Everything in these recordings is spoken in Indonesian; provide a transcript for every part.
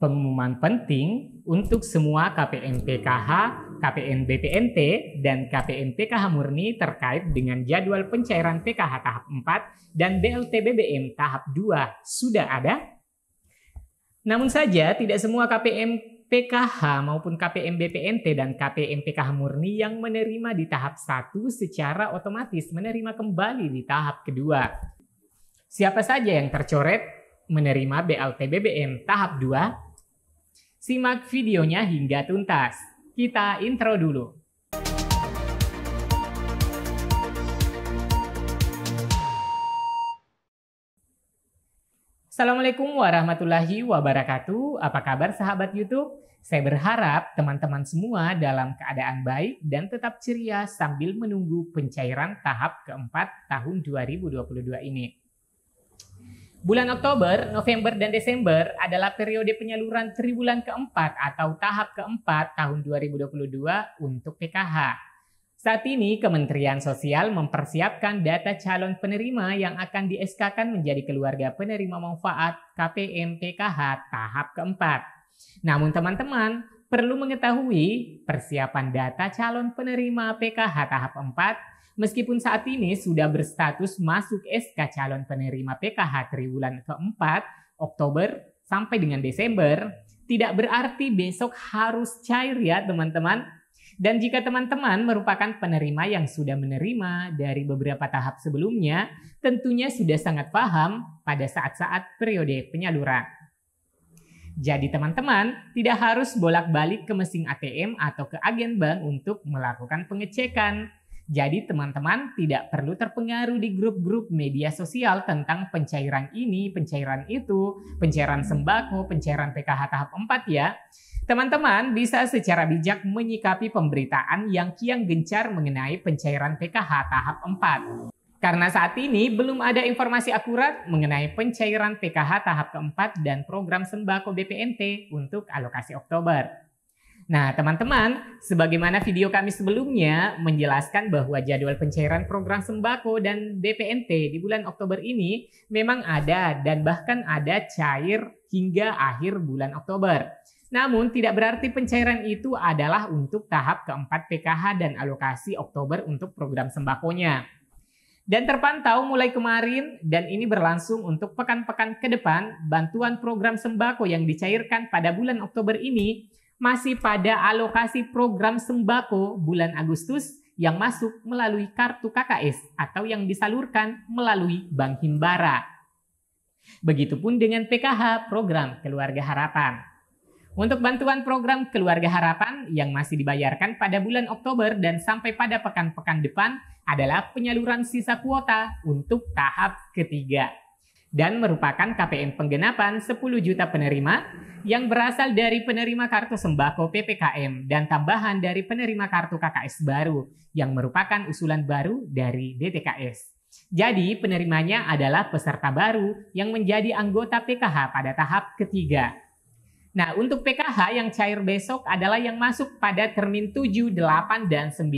Pengumuman penting untuk semua KPM PKH, KPM BPNT, dan KPM PKH murni terkait dengan jadwal pencairan PKH tahap 4 dan BLT BBM tahap 2 sudah ada. Namun saja tidak semua KPM PKH maupun KPM BPNT dan KPM PKH murni yang menerima di tahap 1 secara otomatis menerima kembali di tahap kedua. Siapa saja yang tercoret menerima BLT BBM tahap 2? Simak videonya hingga tuntas. Kita intro dulu. Assalamualaikum warahmatullahi wabarakatuh. Apa kabar sahabat YouTube? Saya berharap teman-teman semua dalam keadaan baik dan tetap ceria sambil menunggu pencairan tahap keempat tahun 2022 ini. Bulan Oktober, November, dan Desember adalah periode penyaluran triwulan keempat atau tahap keempat tahun 2022 untuk PKH. Saat ini Kementerian Sosial mempersiapkan data calon penerima yang akan di SK-kan menjadi keluarga penerima manfaat KPM PKH tahap keempat. Namun teman-teman perlu mengetahui persiapan data calon penerima PKH tahap 4 meskipun saat ini sudah berstatus masuk SK calon penerima PKH triwulan keempat Oktober sampai dengan Desember, tidak berarti besok harus cair ya teman-teman. Dan jika teman-teman merupakan penerima yang sudah menerima dari beberapa tahap sebelumnya, tentunya sudah sangat paham pada saat-saat periode penyaluran. Jadi teman-teman tidak harus bolak-balik ke mesin ATM atau ke agen bank untuk melakukan pengecekan. Jadi teman-teman tidak perlu terpengaruh di grup-grup media sosial tentang pencairan ini, pencairan itu, pencairan sembako, pencairan PKH tahap 4 ya. Teman-teman bisa secara bijak menyikapi pemberitaan yang kian gencar mengenai pencairan PKH tahap 4. Karena saat ini belum ada informasi akurat mengenai pencairan PKH tahap keempat dan program sembako BPNT untuk alokasi Oktober. Nah teman-teman, sebagaimana video kami sebelumnya menjelaskan bahwa jadwal pencairan program sembako dan BPNT di bulan Oktober ini memang ada dan bahkan ada cair hingga akhir bulan Oktober. Namun tidak berarti pencairan itu adalah untuk tahap keempat PKH dan alokasi Oktober untuk program sembakonya. Dan terpantau mulai kemarin dan ini berlangsung untuk pekan-pekan ke depan, bantuan program sembako yang dicairkan pada bulan Oktober ini masih pada alokasi program sembako bulan Agustus yang masuk melalui kartu KKS atau yang disalurkan melalui Bank Himbara. Begitupun dengan PKH program Keluarga Harapan. Untuk bantuan program Keluarga Harapan yang masih dibayarkan pada bulan Oktober dan sampai pada pekan-pekan depan adalah penyaluran sisa kuota untuk tahap ketiga. Dan merupakan KPM penggenapan 10 juta penerima yang berasal dari penerima kartu sembako PPKM dan tambahan dari penerima kartu KKS baru yang merupakan usulan baru dari DTKS. Jadi penerimanya adalah peserta baru yang menjadi anggota PKH pada tahap ketiga. Nah untuk PKH yang cair besok adalah yang masuk pada termin 7, 8, dan 9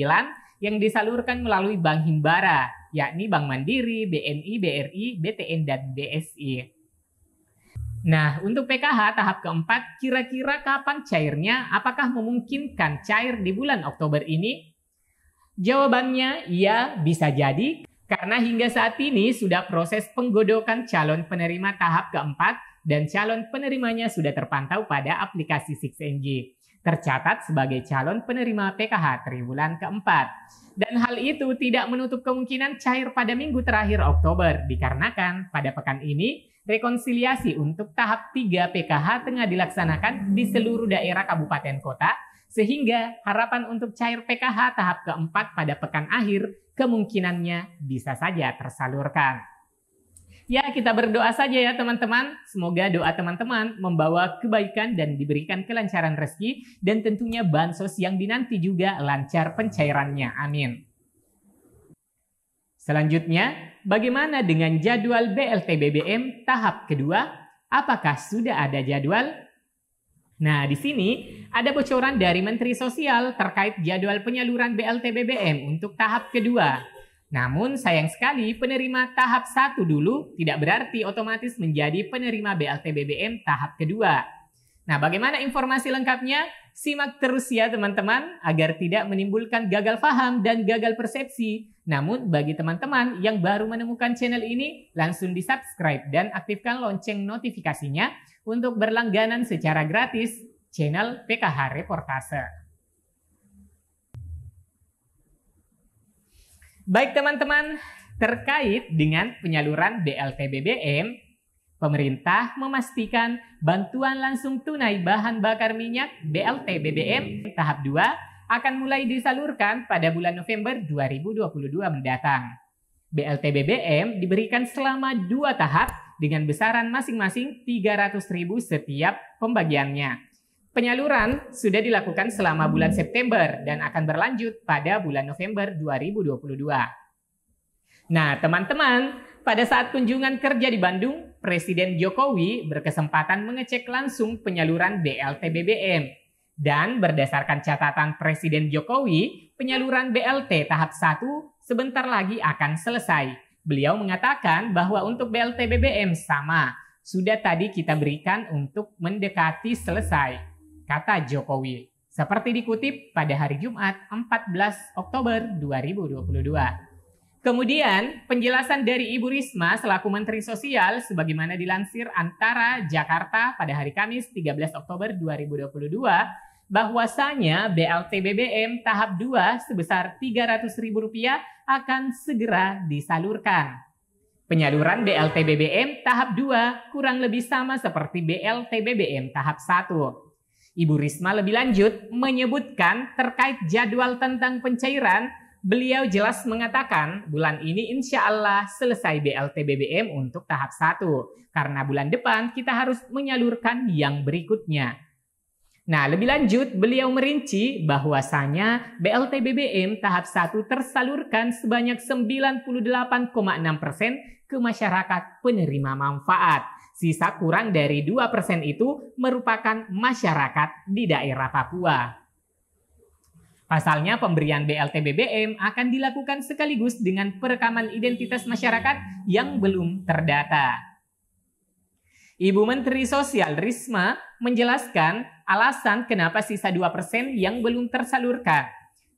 yang disalurkan melalui Bank Himbara, yakni Bank Mandiri, BNI, BRI, BTN, dan BSI. Nah, untuk PKH tahap keempat, kira-kira kapan cairnya? Apakah memungkinkan cair di bulan Oktober ini? Jawabannya, ya bisa jadi, karena hingga saat ini sudah proses penggodokan calon penerima tahap keempat dan calon penerimanya sudah terpantau pada aplikasi 6NG. Tercatat sebagai calon penerima PKH triwulan keempat. Dan hal itu tidak menutup kemungkinan cair pada minggu terakhir Oktober dikarenakan pada pekan ini rekonsiliasi untuk tahap 3 PKH tengah dilaksanakan di seluruh daerah kabupaten kota sehingga harapan untuk cair PKH tahap keempat pada pekan akhir kemungkinannya bisa saja tersalurkan. Ya, kita berdoa saja ya teman-teman. Semoga doa teman-teman membawa kebaikan dan diberikan kelancaran rezeki dan tentunya bansos yang dinanti juga lancar pencairannya. Amin. Selanjutnya, bagaimana dengan jadwal BLT BBM tahap kedua? Apakah sudah ada jadwal? Nah, di sini ada bocoran dari Menteri Sosial terkait jadwal penyaluran BLT BBM untuk tahap kedua. Namun sayang sekali penerima tahap 1 dulu tidak berarti otomatis menjadi penerima BLT BBM tahap kedua. Nah, bagaimana informasi lengkapnya? Simak terus ya teman-teman agar tidak menimbulkan gagal paham dan gagal persepsi. Namun bagi teman-teman yang baru menemukan channel ini, langsung di-subscribe dan aktifkan lonceng notifikasinya untuk berlangganan secara gratis channel PKH Reportase. Baik teman-teman, terkait dengan penyaluran BLT BBM, pemerintah memastikan bantuan langsung tunai bahan bakar minyak BLT BBM tahap 2 akan mulai disalurkan pada bulan November 2022 mendatang. BLT BBM diberikan selama 2 tahap dengan besaran masing-masing 300.000 setiap pembagiannya. Penyaluran sudah dilakukan selama bulan September dan akan berlanjut pada bulan November 2022. Nah, teman-teman, pada saat kunjungan kerja di Bandung, Presiden Jokowi berkesempatan mengecek langsung penyaluran BLT BBM. Dan berdasarkan catatan Presiden Jokowi, penyaluran BLT tahap 1 sebentar lagi akan selesai. Beliau mengatakan bahwa untuk BLT BBM sama, sudah tadi kita berikan untuk mendekati selesai, kata Jokowi. Seperti dikutip pada hari Jumat 14 Oktober 2022. Kemudian, penjelasan dari Ibu Risma selaku Menteri Sosial sebagaimana dilansir Antara Jakarta pada hari Kamis 13 Oktober 2022 bahwasanya BLT BBM tahap 2 sebesar Rp300.000 akan segera disalurkan. Penyaluran BLT BBM tahap 2 kurang lebih sama seperti BLT BBM tahap 1. Ibu Risma lebih lanjut menyebutkan terkait jadwal tentang pencairan. Beliau jelas mengatakan bulan ini insya Allah selesai BLT BBM untuk tahap 1. Karena bulan depan kita harus menyalurkan yang berikutnya. Nah, lebih lanjut beliau merinci bahwasanya BLT BBM tahap 1 tersalurkan sebanyak 98,6% ke masyarakat penerima manfaat. Sisa kurang dari 2% itu merupakan masyarakat di daerah Papua. Pasalnya pemberian BLT BBM akan dilakukan sekaligus dengan perekaman identitas masyarakat yang belum terdata. Ibu Menteri Sosial Risma menjelaskan alasan kenapa sisa 2% yang belum tersalurkan.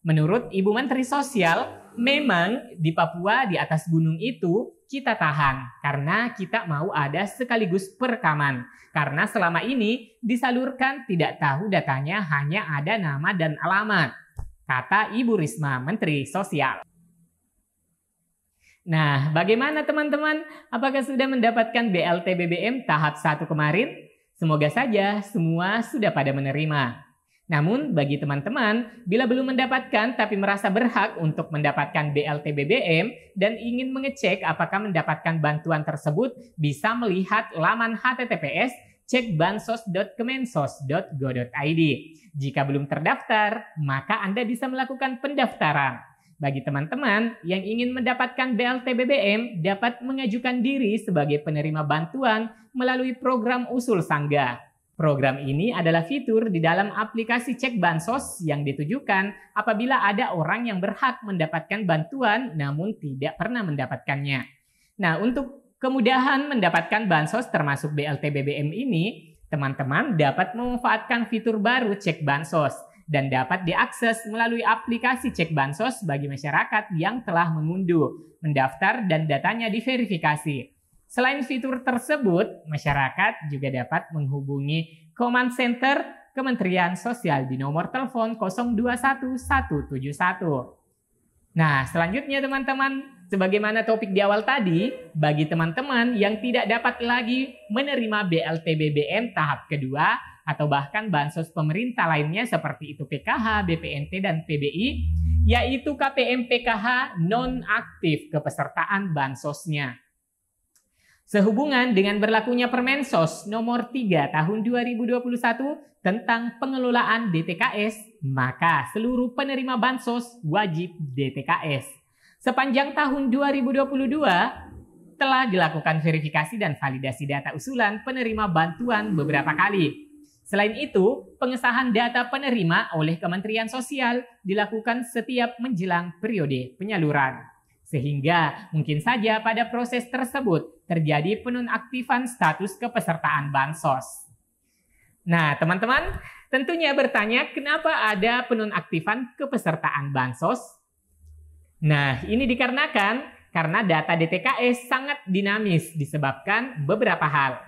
Menurut Ibu Menteri Sosial, memang di Papua di atas gunung itu kita tahan karena kita mau ada sekaligus perekaman. Karena selama ini disalurkan tidak tahu datanya hanya ada nama dan alamat, kata Ibu Risma, Menteri Sosial. Nah, bagaimana teman-teman? Apakah sudah mendapatkan BLT BBM tahap 1 kemarin? Semoga saja semua sudah pada menerima. Namun, bagi teman-teman, bila belum mendapatkan tapi merasa berhak untuk mendapatkan BLT BBM dan ingin mengecek apakah mendapatkan bantuan tersebut, bisa melihat laman https cekbansos.kemensos.go.id. Jika belum terdaftar, maka Anda bisa melakukan pendaftaran. Bagi teman-teman yang ingin mendapatkan BLT BBM, dapat mengajukan diri sebagai penerima bantuan melalui program Usul Sangga. Program ini adalah fitur di dalam aplikasi Cek Bansos yang ditujukan apabila ada orang yang berhak mendapatkan bantuan namun tidak pernah mendapatkannya. Nah, untuk kemudahan mendapatkan bansos termasuk BLT BBM ini, teman-teman dapat memanfaatkan fitur baru Cek Bansos dan dapat diakses melalui aplikasi Cek Bansos bagi masyarakat yang telah mengunduh, mendaftar dan datanya diverifikasi. Selain fitur tersebut, masyarakat juga dapat menghubungi Command Center Kementerian Sosial di nomor telepon 021171. Nah, selanjutnya teman-teman, sebagaimana topik di awal tadi, bagi teman-teman yang tidak dapat lagi menerima BLT BBM tahap kedua atau bahkan bansos pemerintah lainnya seperti itu PKH, BPNT, dan PBI, yaitu KPM PKH non-aktif kepesertaan bansosnya. Sehubungan dengan berlakunya Permensos nomor 3 tahun 2021 tentang pengelolaan DTKS, maka seluruh penerima bansos wajib DTKS. Sepanjang tahun 2022 telah dilakukan verifikasi dan validasi data usulan penerima bantuan beberapa kali. Selain itu, pengesahan data penerima oleh Kementerian Sosial dilakukan setiap menjelang periode penyaluran. Sehingga mungkin saja pada proses tersebut terjadi penonaktifan status kepesertaan bansos. Nah, teman-teman tentunya bertanya kenapa ada penonaktifan kepesertaan Bansos? Nah, ini dikarenakan karena data DTKS sangat dinamis disebabkan beberapa hal.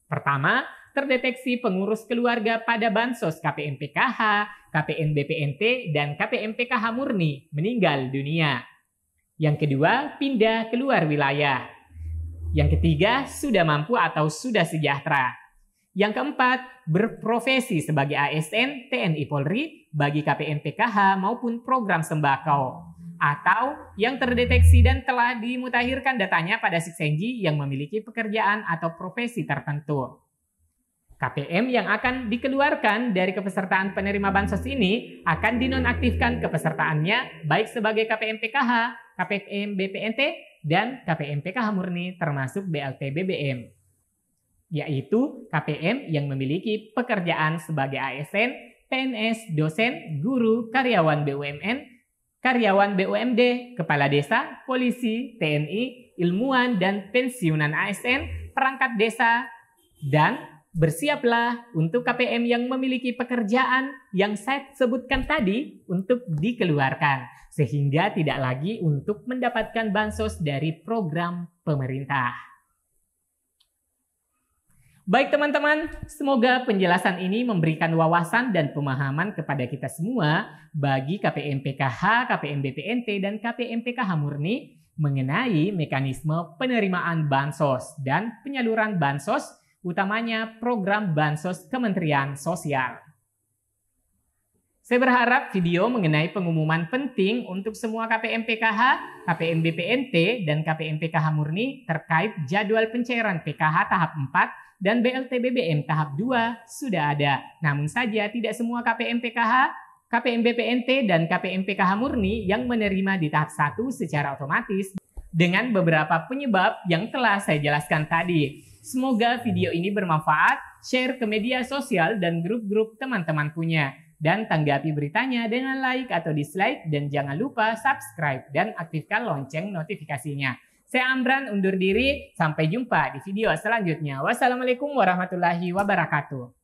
Pertama, terdeteksi pengurus keluarga pada Bansos KPM PKH, KPM BPNT, dan KPM PKH murni meninggal dunia. Yang kedua, pindah keluar wilayah. Yang ketiga, sudah mampu atau sudah sejahtera. Yang keempat, berprofesi sebagai ASN TNI Polri bagi KPM PKH maupun program sembako. Atau yang terdeteksi dan telah dimutakhirkan datanya pada Siksenji yang memiliki pekerjaan atau profesi tertentu. KPM yang akan dikeluarkan dari kepesertaan penerima Bansos ini akan dinonaktifkan kepesertaannya baik sebagai KPM PKH, KPM BPNT, dan KPM PKH murni termasuk BLT BBM. Yaitu KPM yang memiliki pekerjaan sebagai ASN, PNS, dosen, guru, karyawan BUMN, karyawan BUMD, kepala desa, polisi, TNI, ilmuwan, dan pensiunan ASN, perangkat desa, dan bersiaplah untuk KPM yang memiliki pekerjaan yang saya sebutkan tadi untuk dikeluarkan, sehingga tidak lagi untuk mendapatkan bansos dari program pemerintah. Baik teman-teman, semoga penjelasan ini memberikan wawasan dan pemahaman kepada kita semua bagi KPM PKH, KPM BPNT, dan KPM PKH murni mengenai mekanisme penerimaan bansos dan penyaluran bansos, utamanya program Bansos Kementerian Sosial. Saya berharap video mengenai pengumuman penting untuk semua KPM PKH, KPM BPNT, dan KPM PKH murni terkait jadwal pencairan PKH tahap 4 dan BLT BBM tahap 2 sudah ada. Namun saja tidak semua KPM PKH, KPM BPNT, dan KPM PKH murni yang menerima di tahap 1 secara otomatis dengan beberapa penyebab yang telah saya jelaskan tadi. Semoga video ini bermanfaat, share ke media sosial dan grup-grup teman-teman punya. Dan tanggapi beritanya dengan like atau dislike dan jangan lupa subscribe dan aktifkan lonceng notifikasinya. Saya Amran undur diri, sampai jumpa di video selanjutnya. Wassalamualaikum warahmatullahi wabarakatuh.